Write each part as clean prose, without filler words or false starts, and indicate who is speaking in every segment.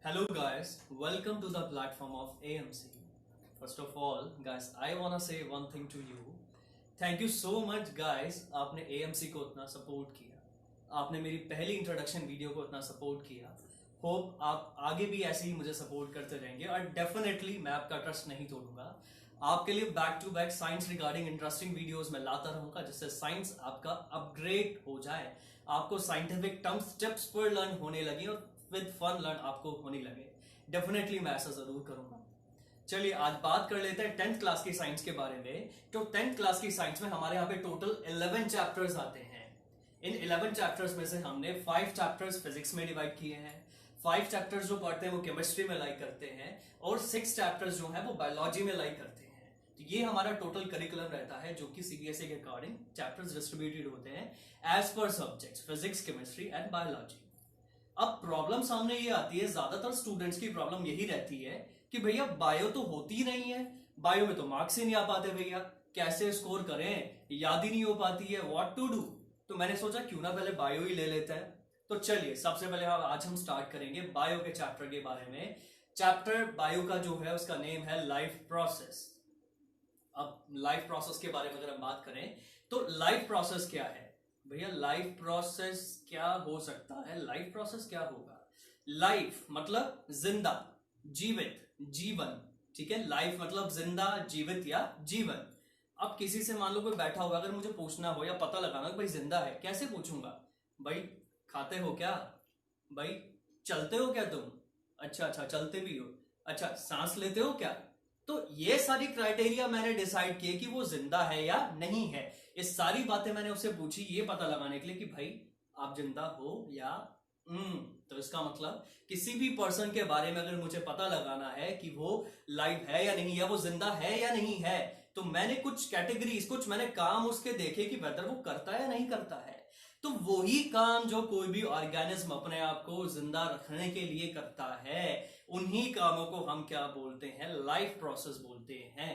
Speaker 1: Hello guys, welcome to the platform of AMC. First of all, guys, I wanna say one thing to you. Thank you so much guys, आपने AMC को इतना support किया, आपने मेरी पहली introduction video को इतना support किया. होप आप आगे भी ऐसे ही मुझे सपोर्ट करते रहेंगे और डेफिनेटली मैं आपका ट्रस्ट नहीं तोड़ूंगा. आपके लिए back to back science regarding interesting videos मैं लाता रहूंगा जिससे साइंस आपका अपग्रेड हो जाए, आपको साइंटिफिक टर्म्स स्टेप्स पर लर्न होने लगे और विद फन लर्न आपको होने लगे. डेफिनेटली मैं ऐसा जरूर करूंगा. चलिए आज बात कर लेते हैं 10th क्लास की साइंस के बारे में. तो 10th क्लास की साइंस में हमारे यहाँ पे टोटल 11 चैप्टर्स आते हैं. इन 11 चैप्टर्स में से हमने 5 चैप्टर्स फिजिक्स में डिवाइड किए हैं, 5 चैप्टर्स जो पढ़ते हैं वो केमिस्ट्री में लाइक करते हैं और 6 चैप्टर्स जो है वो बायोलॉजी में लाइक करते हैं. तो ये हमारा टोटल करिकुलम रहता है जो कि सीबीएसई के अकॉर्डिंग चैप्टर्स डिस्ट्रीब्यूटेड होते हैं as per subjects physics, chemistry and biology. अब प्रॉब्लम सामने ये आती है, ज्यादातर स्टूडेंट्स की प्रॉब्लम यही रहती है कि भैया बायो तो होती ही नहीं है, बायो में तो मार्क्स ही नहीं आ पाते, भैया कैसे स्कोर करें, याद ही नहीं हो पाती है, व्हाट टू डू. तो मैंने सोचा क्यों ना पहले बायो ही ले लेते हैं. तो चलिए सबसे पहले आज हम स्टार्ट करेंगे बायो के चैप्टर के बारे में. चैप्टर बायो का जो है उसका नेम है लाइफ प्रोसेस. अब लाइफ प्रोसेस के बारे में अगर हम बात करें तो लाइफ प्रोसेस क्या है भैया, लाइफ प्रोसेस क्या हो सकता है, लाइफ प्रोसेस क्या होगा. लाइफ मतलब जिंदा, जीवित, जीवन. ठीक है, लाइफ मतलब जिंदा, जीवित या जीवन. अब किसी से मान लो कोई बैठा हुआ, अगर मुझे पूछना हो या पता लगाना हो भाई जिंदा है, कैसे पूछूंगा. भाई खाते हो क्या, भाई चलते हो क्या तुम, अच्छा अच्छा चलते भी हो, अच्छा सांस लेते हो क्या. तो ये सारी क्राइटेरिया मैंने डिसाइड किए कि वो जिंदा है या नहीं है. ये सारी बातें मैंने उससे पूछी ये पता लगाने के लिए कि भाई आप जिंदा हो या तो इसका मतलब किसी भी पर्सन के बारे में अगर मुझे पता लगाना है कि वो लाइव है या नहीं, या वो जिंदा है या नहीं है, तो मैंने कुछ कैटेगरीज, कुछ मैंने काम उसके देखे कि वेदर वो करता है या नहीं करता है. तो वही काम जो कोई भी ऑर्गेनिज्म अपने आप को जिंदा रखने के लिए करता है, उन्हीं कामों को हम क्या बोलते हैं, लाइफ प्रोसेस बोलते हैं.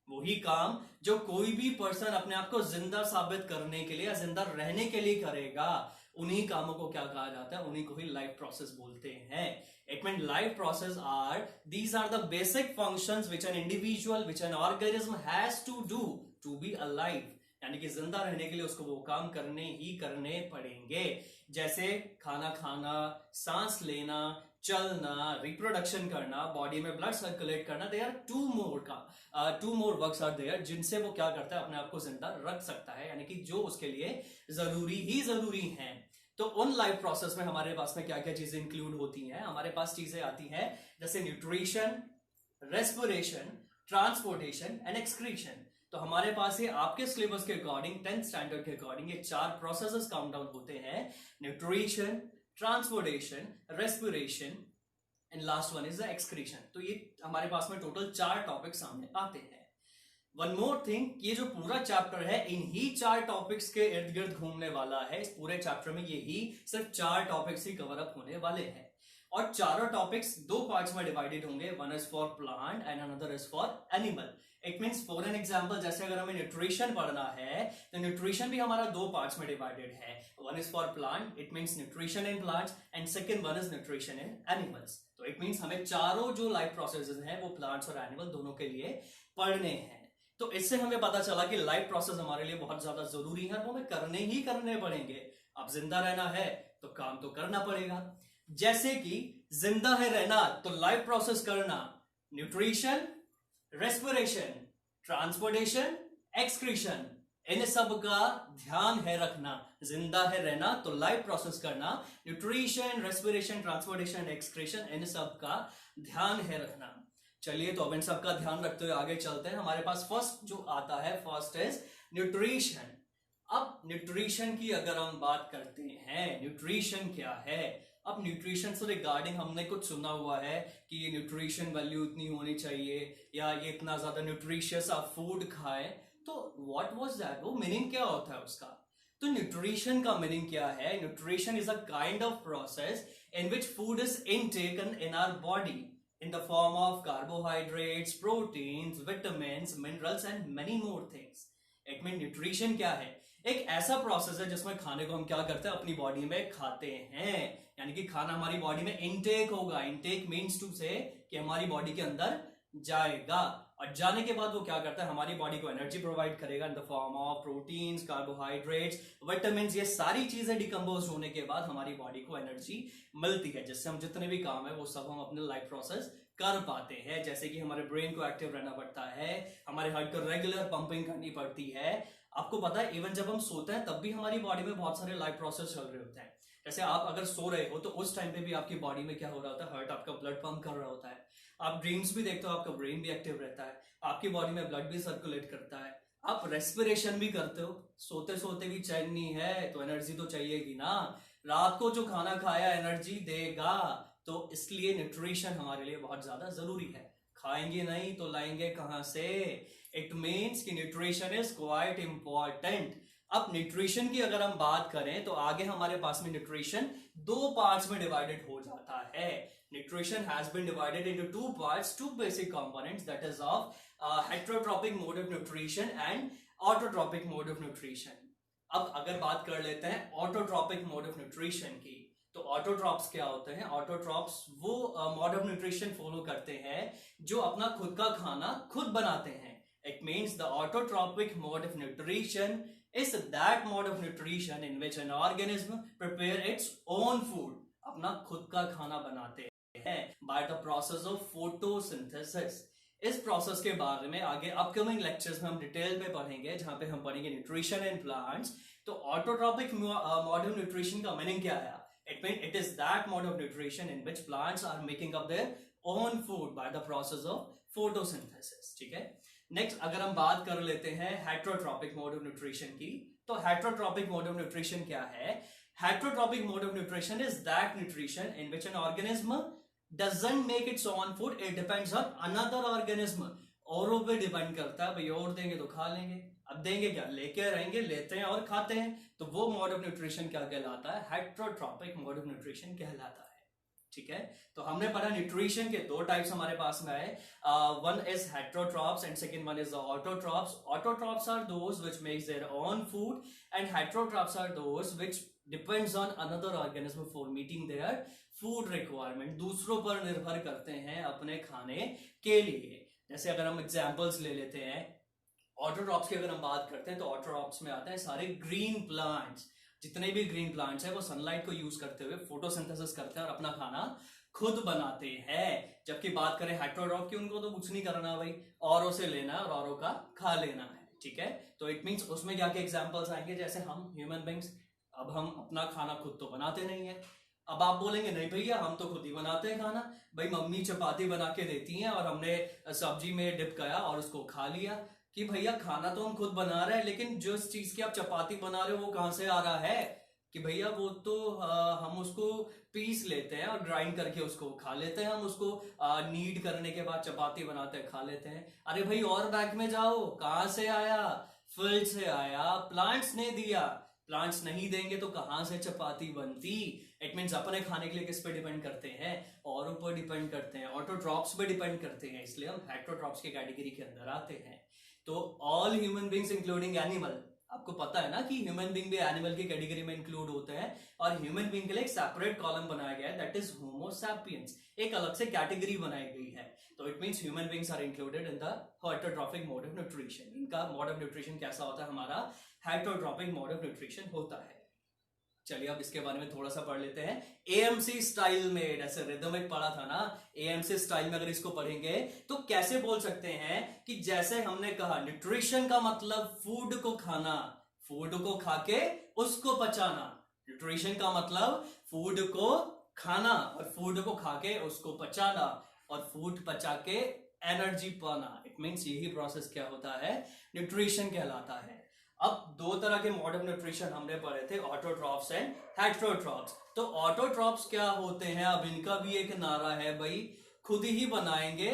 Speaker 1: वही काम जो कोई भी पर्सन अपने आप को जिंदा साबित करने के लिए या जिंदा रहने के लिए करेगा, उन्हीं कामों को क्या कहा जाता है, उन्हीं को ही लाइफ प्रोसेस बोलते हैं. It mean life process are these are the basic functions which an individual, which an organism has to do to be alive. यानी कि जिंदा रहने के लिए उसको वो काम करने ही करने पड़ेंगे, जैसे खाना खाना, सांस लेना, चलना, रिप्रोडक्शन करना, बॉडी में ब्लड सर्कुलेट करना. They are two more works are there जिनसे वो क्या करता है, अपने आप को जिंदा रख सकता है, यानी कि जो उसके लिए जरूरी ही जरूरी है. तो उन लाइफ प्रोसेस में हमारे पास में क्या क्या चीजें इंक्लूड होती हैं, हमारे पास चीजें आती हैं जैसे nutrition, respiration, transportation and excretion. तो हमारे पास ये आपके सिलेबस के अकॉर्डिंग 10th स्टैंडर्ड के अकॉर्डिंग ये 4 प्रोसेसेस काउंट डाउन होते हैं: nutrition, transportation, respiration and last one is the excretion. तो ये हमारे पास में टोटल 4 टॉपिक सामने आते हैं. वन मोर थिंग, ये जो पूरा चैप्टर है इन्हीं 4 टॉपिक्स के इर्द गिर्द घूमने वाला है. इस पूरे चैप्टर में यही सिर्फ 4 टॉपिक्स ही कवर अप होने वाले हैं और चारों टॉपिक्स 2 पार्ट्स में डिवाइडेड होंगे. One is for plant and another is for animal. It means for an example, जैसे अगर हमें न्यूट्रिशन पढ़ना है तो न्यूट्रिशन भी हमारा 2 पार्ट्स में डिवाइडेड है. One is for plant, it means nutrition in plants, and second one is nutrition in animals. तो इट मींस हमें चारों जो लाइफ प्रोसेसेस हैं वो प्लांट्स और एनिमल दोनों के लिए पढ़ने हैं. तो इससे हमें पता चला कि लाइफ प्रोसेस हमारे लिए बहुत ज्यादा जरूरी है, वो हमें करने ही करने पड़ेंगे. अब जिंदा रहना है तो काम तो करना पड़ेगा. जैसे कि जिंदा है रहना तो लाइफ प्रोसेस करना, न्यूट्रिशन, रेस्पिरेशन, ट्रांसपोर्टेशन, एक्सक्रीशन, इन सब का ध्यान है रखना. जिंदा है रहना तो लाइफ प्रोसेस करना, न्यूट्रिशन, रेस्पिरेशन, ट्रांसपोर्टेशन, एक्सक्रीशन, इन सब का ध्यान है रखना. चलिए तो अब इन सब का ध्यान रखते हुए आगे चलते हैं. हमारे पास फर्स्ट जो आता है, फर्स्ट इज न्यूट्रिशन. अब न्यूट्रिशन की अगर हम बात करते हैं, न्यूट्रिशन क्या है. अब न्यूट्रिशन से रिगार्डिंग हमने कुछ सुना हुआ है कि ये न्यूट्रिशन वैल्यू इतनी होनी चाहिए या ये इतना ज्यादा न्यूट्रिशियस आप फूड खाएं. तो व्हाट वाज दैट, वो मीनिंग क्या होता है उसका. तो न्यूट्रिशन का मीनिंग क्या है. Nutrition is a kind of process in which food is intaken in our body in the form of carbohydrates, proteins, vitamins, minerals and many more things. It means nutrition क्या है. एक ऐसा process है जिसमें खाने को हम क्या करते हैं, अपनी बॉडी में खाते हैं, यानी कि खाना हमारी बॉडी में इनटेक होगा। इनटेक मीन्स टू से कि हमारी बॉडी के अंदर जाएगा, और जाने के बाद वो क्या करता है, हमारी बॉडी को एनर्जी प्रोवाइड करेगा in the form of proteins, carbohydrates, vitamin. ये सारी चीजें डिकम्पोज होने के बाद हमारी बॉडी को एनर्जी मिलती है, जिससे हम जितने भी काम है वो सब हम अपने लाइफ प्रोसेस कर पाते हैं। जैसे कि हमारे ब्रेन को एक्टिव रहना पड़ता है, हमारे हार्ट को रेगुलर पंपिंग करनी पड़ती है। आपको पता है इवन जब हम सोते हैं तब भी हमारी बॉडी में बहुत सारे लाइफ प्रोसेस चल रहे होते हैं। जैसे आप अगर सो रहे हो तो उस टाइम पे भी आपकी बॉडी में क्या हो रहा होता है, हार्ट आपका ब्लड पंप कर रहा होता है। आप ड्रीम्स भी देखते हो, आपका ब्रेन भी एक्टिव रहता है, आपकी बॉडी में ब्लड भी सर्कुलेट करता है, आप रेस्पिरेशन भी करते हो। सोते सोते भी चैन नहीं है तो एनर्जी तो चाहिएगी ना। रात को जो खाना खाया एनर्जी देगा, तो इसलिए न्यूट्रिशन हमारे लिए बहुत ज्यादा जरूरी है। खाएंगे नहीं तो लाएंगे कहां से? इट मीन्स कि न्यूट्रिशन इज क्वाइट इंपॉर्टेंट। अब न्यूट्रिशन की अगर हम बात करें तो आगे हमारे पास में न्यूट्रिशन दो पार्ट्स में डिवाइडेड हो जाता है। Nutrition has been divided into two parts, two basic components, that is of heterotropic mode of nutrition and autotropic mode of nutrition. अब अगर बात कर लेते हैं ऑटोट्रॉपिक मोड ऑफ न्यूट्रिशन की, तो ऑटोट्रॉप्स क्या होते हैं? ऑटोट्रॉप्स वो मोड ऑफ न्यूट्रिशन फॉलो करते हैं जो अपना खुद का खाना खुद बनाते हैं। It means the autotrophic mode of nutrition is that mode of nutrition in which an organism prepare its own food, अपना खुद का खाना बनाते हैं by the process of photosynthesis। इस प्रोसेस के बारे में आगे अपकमिंग लेक्चर्स में हम डिटेल में पढ़ेंगे, जहां पे हम पढ़ेंगे न्यूट्रिशन इन प्लांट्स। तो ऑटोट्रॉपिक मोड ऑफ न्यूट्रिशन का मीनिंग क्या है? It is that mode of nutrition in which plants are making up their own food by the process of photosynthesis. ठीक है। नेक्स्ट अगर हम बात कर लेते हैं हेटरोट्रॉपिक मोड ऑफ न्यूट्रिशन की, तो हेटरोट्रॉपिक मोड ऑफ न्यूट्रिशन क्या है? Heterotrophic mode of nutrition is that nutrition in which an organism doesn't make its own food, it depends on another organism। औरों पे डिपेंड करता है, भाई और देंगे तो खा लेंगे, अब देंगे क्या, लेके रहेंगे, लेते हैं और खाते हैं। तो वो मोड ऑफ न्यूट्रिशन क्या कहलाता है? हेटरोट्रॉपिक मोड ऑफ न्यूट्रिशन कहलाता है। ठीक है। तो हमने पढ़ा न्यूट्रिशन के दो टाइप्स हमारे पास में है, one is heterotrophs and second one is the autotrophs. Autotrophs are those which makes their own food and heterotrophs are those which depends on another organism for meeting their food requirement, दूसरों पर निर्भर करते हैं अपने खाने के लिए। जैसे अगर हम एग्जांपल्स ले लेते हैं ऑटोट्रॉप्स की, अगर हम बात करते हैं तो ऑटोट्रॉप्स में आते हैं सारे ग्रीन प्लांट्स। जितने भी ग्रीन प्लांट्स हैं वो सनलाइट को यूज करते हुए फोटोसिंथेसिस करते हैं और अपना खाना खुद बनाते हैं। जबकि बात करें हेटरोट्रॉप की, उनको तो कुछ नहीं करना भाई, औरों से लेना और औरों का खा लेना है। ठीक है। तो इट मीन्स उसमें क्या क्या एग्जांपल्स आएंगे, जैसे हम ह्यूमन बींग्स, अब हम अपना खाना खुद तो बनाते नहीं है। अब आप बोलेंगे नहीं भैया हम तो खुद ही बनाते हैं खाना, भाई मम्मी चपाती बना के देती हैं और हमने सब्जी में डिप किया और उसको खा लिया। कि भैया खाना तो हम खुद बना रहे हैं, लेकिन जिस चीज की आप चपाती बना रहे हो वो कहां से आ रहा है? कि भैया वो तो हम उसको पीस लेते हैं और ग्राइंड करके उसको खा लेते हैं, हम उसको नीड करने के बाद चपाती बनाते हैं, खा लेते हैं। अरे भाई और बैक में जाओ, कहां से आया? फील्ड से आया, प्लांट्स ने दिया। प्लांट्स नहीं देंगे तो कहां से चपाती बनती? इट मीन्स अपने खाने के लिए किस पे डिपेंड करते हैं? और ऊपर डिपेंड करते हैं, ऑटोट्रॉप्स पे डिपेंड करते हैं, इसलिए हम हेटरोट्रॉप्स की कैटेगरी के अंदर आते हैं। तो all human beings including animal, आपको पता है ना कि ह्यूमन बींग भी एनिमल की कैटेगरी में इंक्लूड होते हैं, और ह्यूमन बींग के लिए एक सेपरेट कॉलम बनाया गया है, दैट इज होमो सैपियंस। एक अलग से कैटेगरी बनाई गई है। तो it means human beings are included in the heterotrophic mode of nutrition. इनका मोड ऑफ न्यूट्रिशन कैसा होता है? हमारा हेटरोट्रॉपिक मोड ऑफ न्यूट्रिशन होता है। चलिए अब इसके बारे में थोड़ा सा पढ़ लेते हैं। एएमसी स्टाइल में, जैसे रिदमिक पढ़ा था ना, एएमसी स्टाइल में अगर इसको पढ़ेंगे तो कैसे बोल सकते हैं कि जैसे हमने कहा न्यूट्रिशन का मतलब फूड को खाना, फूड को खाके उसको पचाना। न्यूट्रिशन का मतलब फूड को खाना और फूड को खाके उसको पचाना और फूड पचा के एनर्जी पाना। इट मीन्स यही प्रोसेस क्या होता है? न्यूट्रिशन कहलाता है। अब दो तरह के मोड ऑफ न्यूट्रिशन हमने पढ़े थे, ऑटोट्रॉप्स एंड हेटरोट्रॉप्स। तो ऑटोट्रॉप्स क्या होते हैं? अब इनका भी एक नारा है भाई, खुद ही बनाएंगे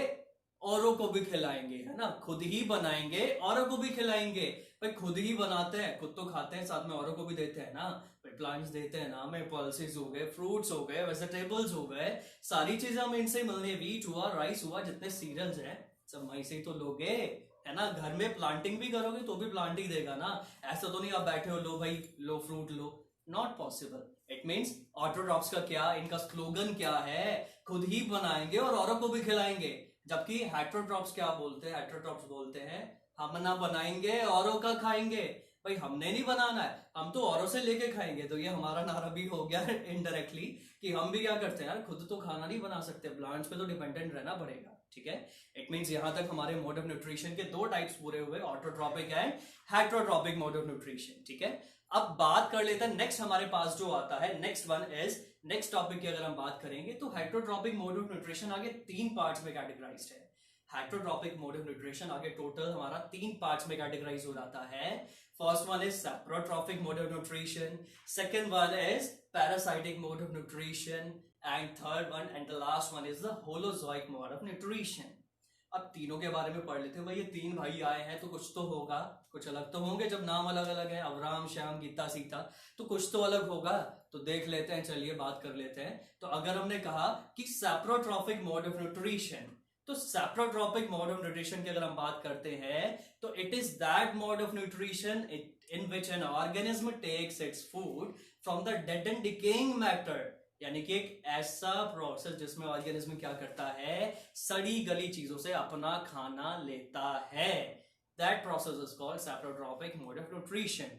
Speaker 1: औरों को भी खिलाएंगे, है ना? खुद ही बनाएंगे औरों को भी खिलाएंगे। भाई खुद ही बनाते हैं, खुद तो खाते हैं, साथ में औरों को भी देते हैं ना। भाई प्लांट्स देते हैं ना हमें, पल्सेस हो गए, फ्रूट्स हो गए, वेजिटेबल्स हो गए, सारी चीजें हमें इनसे मिलनी है। व्हीट हुआ, राइस हुआ, जितने सीरियल्स हैं सब वहीं से ही तो लोगे। है ना। घर में प्लांटिंग भी करोगे तो भी प्लांट ही देगा ना। ऐसा तो नहीं आप बैठे हो लो भाई लो फ्रूट लो, not possible. It means autotrophs का क्या, इनका स्लोगन क्या है, खुद ही बनाएंगे और औरों को भी खिलाएंगे। जबकि हेटरोट्रॉप्स क्या बोलते हैं, हेटरोट्रॉप्स बोलते हैं हम ना बनाएंगे औरों का खाएंगे। भाई हमने नहीं बनाना है, हम तो औरों से लेके खाएंगे। तो ये हमारा नारा भी हो गया इनडायरेक्टली कि हम भी क्या करते हैं यार, खुद तो खाना नहीं बना सकते, प्लांट्स पे तो डिपेंडेंट रहना पड़ेगा। ठीक है, इट मीन्स यहां तक हमारे मोड ऑफ न्यूट्रिशन के दो टाइप्स पूरे हुए, autotrophic and heterotrophic mode of nutrition. ठीक है, अब बात कर लेते हैं नेक्स्ट हमारे पास जो आता है, next one is, next topic की अगर हम बात करेंगे तो हेटरोट्रॉपिक मोड ऑफ न्यूट्रिशन आगे 3 पार्ट्स में कैटेगराइज्ड है। हेटरोट्रॉपिक मोड ऑफ न्यूट्रिशन आगे टोटल हमारा 3 पार्ट्स में कैटेगराइज हो जाता है। First one is saprotrophic mode of nutrition, second one is parasitic mode of nutrition and third one and the last one is the holozoic mode of nutrition. अब तीनों के बारे में पढ़ लेते हैं। भाई ये 3 भाई आए हैं तो कुछ तो होगा, कुछ अलग तो होंगे, जब नाम अलग अलग है, अब्राहम श्याम गीता सीता, तो कुछ तो अलग होगा। तो देख लेते हैं, चलिए बात कर लेते हैं। तो अगर हमने कहा कि सैप्रोट्रॉपिक मोड ऑफ न्यूट्रिशन, तो सैप्रोट्रॉपिक मोड ऑफ न्यूट्रिशन की अगर हम बात करते हैं तो it is that mode of nutrition in which an organism takes its food from the dead and decaying matter. यानी कि एक ऐसा प्रोसेस जिसमें ऑर्गेनिज्म क्या करता है, सड़ी गली चीजों से अपना खाना लेता है। That process is called saprotrophic mode of nutrition.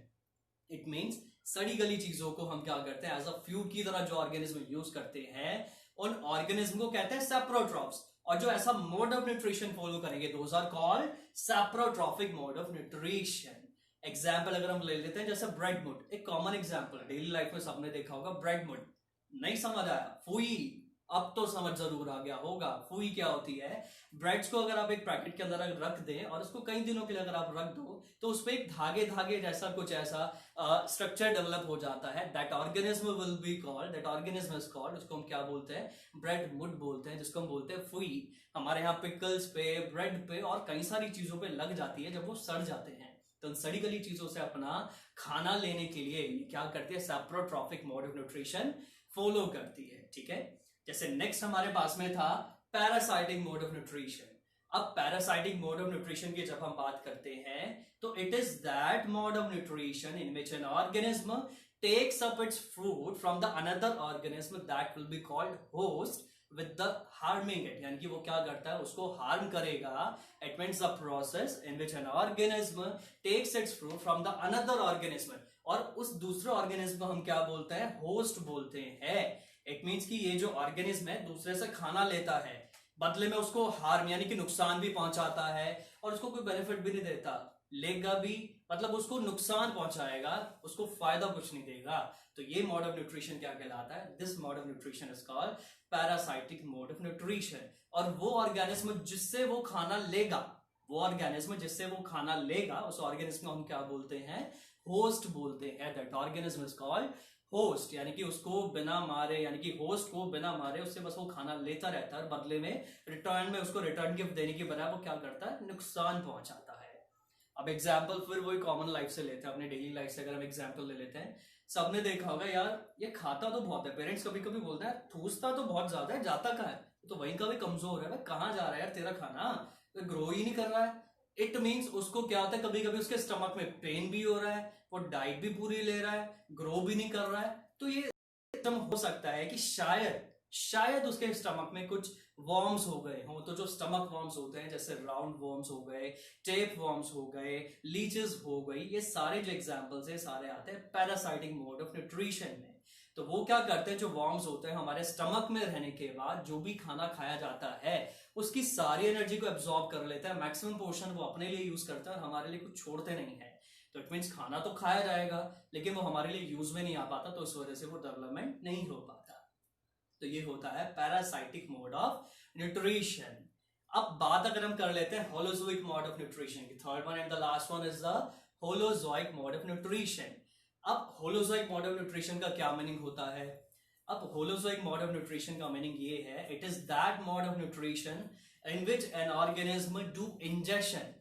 Speaker 1: It means सड़ी गली चीजों को हम क्या करते हैं, एज अ फ्यूड की तरह जो ऑर्गेनिज्म यूज करते हैं, उन ऑर्गेनिज्म को कहते हैं सैप्रोट्रॉप्स। और जो ऐसा मोड ऑफ न्यूट्रिशन फॉलो करेंगे, those are called saprotrophic mode of nutrition. Example अगर हम ले लेते हैं, जैसे ब्रेड मुड, एक कॉमन एग्जाम्पल है, डेली लाइफ में सबने देखा होगा ब्रेड मुड। नहीं समझ आया, फुई, अब तो समझ जरूर आ गया होगा। फुई क्या होती है, ब्रेड्स को अगर आप एक पैकेट के अंदर रख दें और उसको कई दिनों के लिए अगर आप रख दो तो उस पर एक धागे धागे जैसा कुछ ऐसा स्ट्रक्चर डेवलप हो जाता है। That organism will be called, that organism is called, उसको हम क्या बोलते हैं, ब्रेड मुड बोलते हैं, जिसको हम बोलते हैं फुई। हमारे यहाँ पिकल्स पे, ब्रेड पे और कई सारी चीजों पे लग जाती है जब वो सड़ जाते हैं। तो उन सड़ी गली चीजों से अपना खाना लेने के लिए क्या करती है, सैप्रोट्रॉपिक मोड ऑफ न्यूट्रिशन फॉलो करती है। ठीक है, जैसे नेक्स्ट हमारे पास में था पैरासाइटिक मोड ऑफ न्यूट्रिशन। अब पैरासाइटिक मोड ऑफ न्यूट्रिशन की जब हम बात करते हैं तो it is that mode of nutrition in which an organism takes up its food from the another organism that will be called host with the harming it. यानी कि वो क्या करता है, उसको हार्म करेगा। It means the process in which an organism takes its food from the another organism, और उस दूसरे ऑर्गेनिज्म को हम क्या बोलते हैं, होस्ट बोलते हैं। इट मीन्स कि ये जो ऑर्गेनिज्म है दूसरे से खाना लेता है, बदले में उसको हार्म यानी कि नुकसान भी पहुंचाता है और उसको कोई बेनिफिट भी नहीं देता, लेगा भी, मतलब उसको नुकसान पहुंचाएगा, उसको फायदा कुछ नहीं देगा। तो ये मोड ऑफ न्यूट्रिशन क्या कहलाता है, this mode of nutrition is called parasitic mode of nutrition. और वो ऑर्गेनिज्म जिससे वो खाना लेगा, वो ऑर्गेनिज्म जिससे वो खाना लेगा, उस ऑर्गेनिज्म को हम क्या बोलते हैं, होस्ट बोलते हैं। That organism is called host. यानी कि उसको बिना मारे, यानी कि होस्ट को बिना मारे उससे बस वो खाना लेता रहता है, बदले में रिटर्न में उसको रिटर्न गिफ्ट देने की बजाय वो क्या करता है, नुकसान पहुंचाता है। अब एग्जाम्पल फिर वही कॉमन लाइफ से लेते हैं, अपने डेली लाइफ से अगर हम एग्जाम्पल ले लेते हैं। सबने देखा होगा यार ये खाता तो बहुत है, पेरेंट्स कभी कभी बोलते हैं ठूसता तो बहुत ज्यादा है, जाता कहाँ है, तो वहीं का भी कमजोर है, कहाँ जा रहा है यार तेरा खाना, तो ग्रो ही नहीं कर रहा है। इट मीन्स उसको क्या होता है, कभी कभी उसके स्टमक में पेन भी हो रहा है, वो डाइट भी पूरी ले रहा है, ग्रो भी नहीं कर रहा है। तो ये हो सकता है कि शायद उसके स्टमक में कुछ वॉर्म्स हो गए हो। तो जो स्टमक वॉर्म्स होते हैं, जैसे राउंड वॉर्म्स हो गए, टेप वॉर्म्स हो गए, लीचेस हो गई, ये सारे जो एग्जांपल्स है सारे आते हैं पैरासाइटिक मोड ऑफ न्यूट्रिशन में। तो वो क्या करते हैं, जो वॉर्म्स होते हैं हमारे स्टमक में रहने के बाद जो भी खाना खाया जाता है उसकी सारी एनर्जी को एब्जॉर्ब कर लेता है, मैक्सिमम पोर्शन वो अपने लिए यूज करता है और हमारे लिए कुछ छोड़ते नहीं है। तो इट मीन्स खाना तो खाया जाएगा लेकिन वो हमारे लिए यूज में नहीं आ पाता, तो इस वजह से वो डेवलपमेंट नहीं हो पाता। तो ये होता है पैरासाइटिक मोड ऑफ न्यूट्रिशन। अब बात अगर हम कर लेते हैं होलोजोइक मोड ऑफ न्यूट्रिशन की, third one and the last one is the holozoic mode of nutrition. अब होलोजोइक मोड ऑफ न्यूट्रिशन का क्या मीनिंग होता है, अब होलोजोइक मोड ऑफ न्यूट्रिशन का मीनिंग ये है, it is that mode of nutrition in which an organism do injection,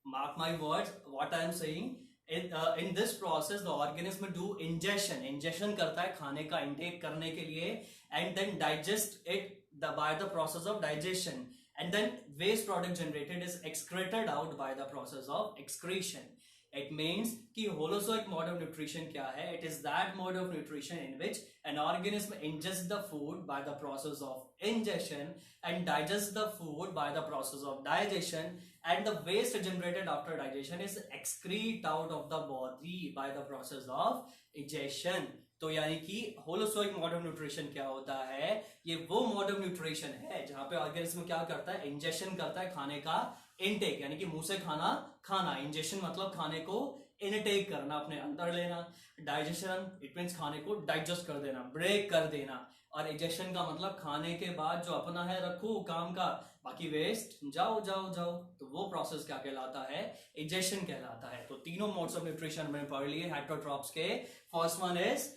Speaker 1: mark my words what I am saying, in this process the organism do ingestion करता है खाने का intake करने के लिए, and then digest it by the process of digestion, and then waste product generated is excreted out by the process of excretion. It means कि holozoic mode of nutrition क्या है? It is that mode of nutrition in which an organism ingests the food by the process of ingestion and digests the food by the process of digestion, and the waste generated after digestion is excrete out of the body by the process of egestion. तो यानी कि होलोसोइक mode of nutrition क्या होता है? ये वो mode of nutrition है जहां पे ऑर्गेनिज्म क्या करता है? इंजेक्शन करता है खाने का, इनटेक यानी कि मुंह से खाना। इंजेक्शन मतलब खाने को इनटेक करना, अपने अंदर लेना। डाइजेशन इट मींस खाने को डाइजेस्ट कर देना, ब्रेक कर देना। और इजेक्शन का मतलब खाने के बाद जो अपना है रखो काम का, बाकी वेस्ट जाओ जाओ जाओ। तो वो प्रोसेस क्या कहलाता है? इजेक्शन कहलाता है। तो तीनों मोड्स ऑफ न्यूट्रिशन मैंने पढ़ लिए हेटेरोट्रॉप्स के। First one is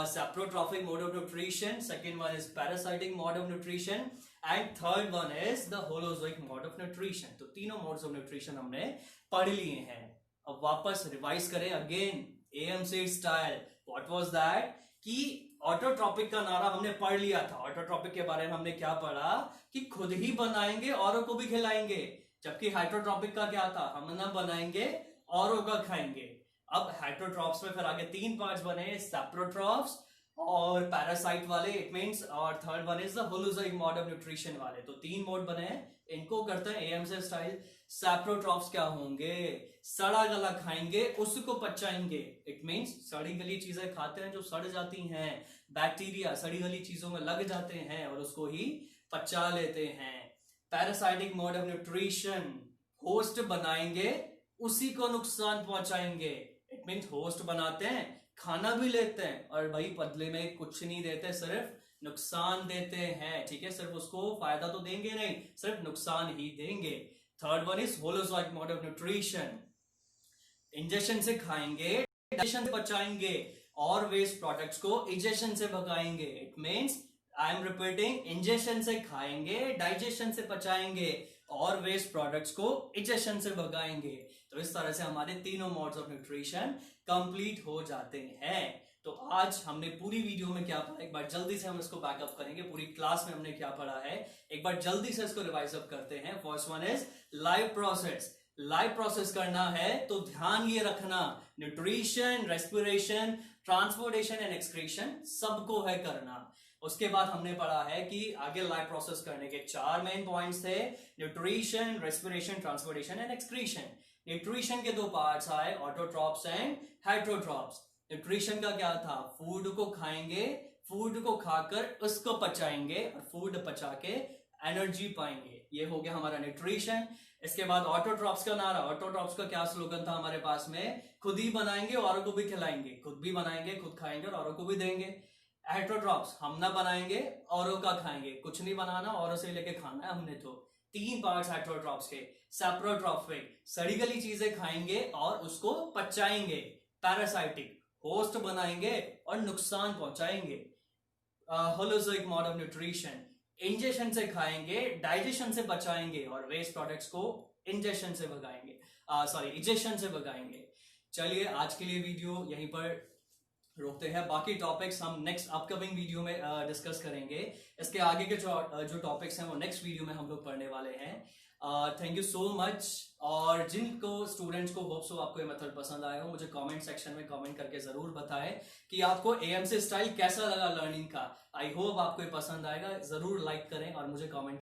Speaker 1: saprotrophic mode of nutrition, second one is parasitic mode of nutrition, and third one is the holozoic mode of nutrition. तो तीनों modes of nutrition हमने पढ़ लिए हैं। अब वापस रिवाइज करें again AMC style. What was that? कि ऑटोट्रॉपिक का नारा हमने पढ़ लिया था। ऑटोट्रॉपिक के बारे में हमने क्या पढ़ा? कि खुद ही बनाएंगे औरों को भी खिलाएंगे। जबकि हाइड्रोट्रॉपिक का क्या था? हम ना बनाएंगे औरों का खाएंगे। अब हेटेरोट्रॉप्स में फिर आगे तीन पार्ट्स बने, सैप्रोट्रॉप्स और पैरासाइट वाले, इट मींस, और third one is the holozoic mode of nutrition वाले। तो तीन मोड बने हैं, इनको करते हैं AMC स्टाइल। सैप्रोट्रॉप्स क्या होंगे? सड़ा गला खाएंगे, उसको पचाएंगे। इट मींस सड़ी गली चीजें खाते हैं जो सड़ जाती हैं, बैक्टीरिया सड़ी गली चीजों में लग जाते हैं और उसको ही पचा लेते हैं। Parasitic mode of nutrition, host बनाएंगे, उसी को नुकसान पहुंचाएंगे। इट मींस होस्ट बनाते हैं, खाना भी लेते हैं और भाई बदले में कुछ नहीं देते, सिर्फ नुकसान देते हैं। ठीक है, सिर्फ उसको फायदा तो देंगे नहीं, सिर्फ नुकसान ही देंगे। Third one is holozoic mode of nutrition, injection से खाएंगे, डाइजेशन से बचाएंगे और वेस्ट प्रोडक्ट्स को इजेक्शन से भगाएंगे। It means I am repeating, injection से खाएंगे, डाइजेशन से बचाएंगे और वेस्ट प्रोडक्ट्स को इजेक्शन से भगाएंगे। तो इस तरह से हमारे तीनों मोड्स ऑफ न्यूट्रिशन कंप्लीट हो जाते हैं। तो आज हमने पूरी वीडियो में क्या पढ़ा, एक बार जल्दी से हम इसको बैकअप करेंगे। पूरी क्लास में हमने क्या पढ़ा है, एक बार जल्दी से इसको रिवाइज अप करते हैं। First one is live process. Live process करना है तो ध्यान ये रखना, nutrition, respiration, transportation and excretion सबको है करना। उसके बाद हमने पढ़ा है कि आगे लाइव प्रोसेस करने के चार मेन पॉइंट्स थे, nutrition, respiration, transportation and excretion. Nutrition के दो पार्ट्स आए, ऑटोट्रॉप्स एंड हेटेरोट्रॉप्स। न्यूट्रिशन का क्या था? फूड को खाएंगे, फूड को खाकर उसको पचाएंगे और फूड पचा के एनर्जी पाएंगे। ये हो गया हमारा न्यूट्रिशन। इसके बाद ऑटोट्रॉप्स का नारा, ऑटोट्रॉप्स का क्या स्लोगन था हमारे पास में? खुद ही बनाएंगे औरों को भी खिलाएंगे, खुद भी बनाएंगे, खुद खाएंगे और औरों को भी देंगे। हेटेरोट्रॉप्स, हम ना बनाएंगे औरों का खाएंगे, कुछ नहीं बनाना, औरों से लेके खाना है हमने। तो तीन पार्ट्स हेटेरोट्रॉप्स के। सैप्रोट्रॉपिक, सड़ी गली चीजें खाएंगे और उसको पचाएंगे। पैरासाइटिक, होस्ट बनाएंगे और नुकसान पहुंचाएंगे। Holozoic mode of nutrition, injection से खाएंगे, डाइजेशन से बचाएंगे और वेस्ट प्रोडक्ट्स को इंजेक्शन से भगाएंगे, इजेक्शन से भगाएंगे। चलिए आज के लिए वीडियो यहीं पर रोकते हैं, बाकी टॉपिक्स हम नेक्स्ट अपकमिंग वीडियो में डिस्कस करेंगे। इसके आगे के जो टॉपिक्स हैं वो नेक्स्ट वीडियो में हम लोग पढ़ने वाले हैं। Thank you so much. और जिनको स्टूडेंट्स को होप सो आपको ये मेथड पसंद आया हो, मुझे कमेंट सेक्शन में कमेंट करके जरूर बताएं कि आपको AMC स्टाइल कैसा लगा लर्निंग का। आई होप आपको ये पसंद आएगा। जरूर लाइक करें और मुझे कमेंट